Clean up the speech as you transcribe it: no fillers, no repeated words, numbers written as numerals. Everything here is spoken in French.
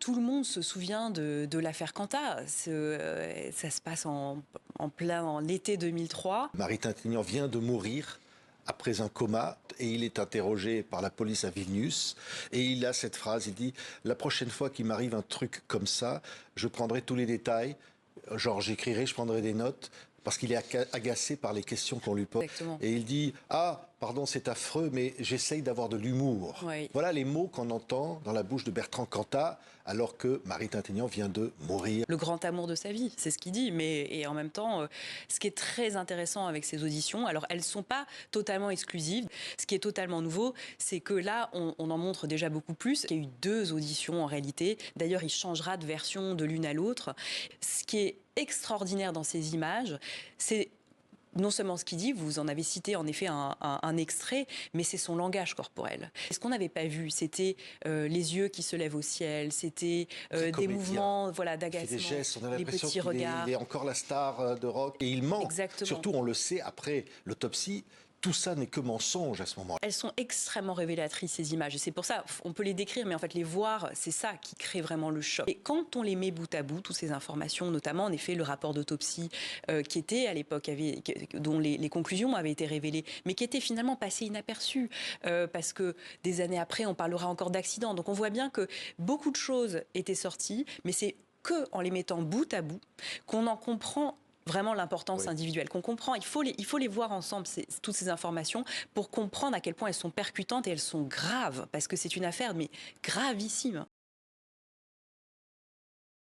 tout le monde se souvient de l'affaire Quanta. Ça se passe en l'été 2003. Marie Trintignant vient de mourir après un coma et il est interrogé par la police à Vilnius et il a cette phrase, il dit « La prochaine fois qu'il m'arrive un truc comme ça, je prendrai tous les détails, genre j'écrirai, je prendrai des notes ». Parce qu'il est agacé par les questions qu'on lui pose. Exactement. Et il dit « Ah, pardon, c'est affreux, mais j'essaye d'avoir de l'humour. Oui. » Voilà les mots qu'on entend dans la bouche de Bertrand Cantat, alors que Marie Trintignant vient de mourir. Le grand amour de sa vie, c'est ce qu'il dit. Et en même temps, ce qui est très intéressant avec ces auditions, alors elles ne sont pas totalement exclusives. Ce qui est totalement nouveau, c'est que là, on en montre déjà beaucoup plus. Il y a eu 2 auditions en réalité. D'ailleurs, il changera de version de l'une à l'autre. Ce qui est extraordinaire dans ces images, c'est non seulement ce qu'il dit, vous en avez cité en effet un extrait, mais c'est son langage corporel. Ce qu'on n'avait pas vu, c'était les yeux qui se lèvent au ciel, c'était des mouvements d'agacement, des gestes, on a les l'impression petits regards. qu'il est encore la star de rock et il ment. Exactement. Surtout, on le sait après l'autopsie. Tout ça n'est que mensonge à ce moment-là. Elles sont extrêmement révélatrices, ces images. Et c'est pour ça, on peut les décrire, mais en fait, les voir, c'est ça qui crée vraiment le choc. Et quand on les met bout à bout, toutes ces informations, notamment, en effet, le rapport d'autopsie qui était, à l'époque, dont les conclusions avaient été révélées, mais qui était finalement passé inaperçu, parce que des années après, on parlera encore d'accidents. Donc on voit bien que beaucoup de choses étaient sorties, mais c'est qu'en les mettant bout à bout qu'on en comprend vraiment l'importance individuelle, qu'on comprend. Il faut les voir ensemble, toutes ces informations, pour comprendre à quel point elles sont percutantes et elles sont graves, parce que c'est une affaire, mais gravissime.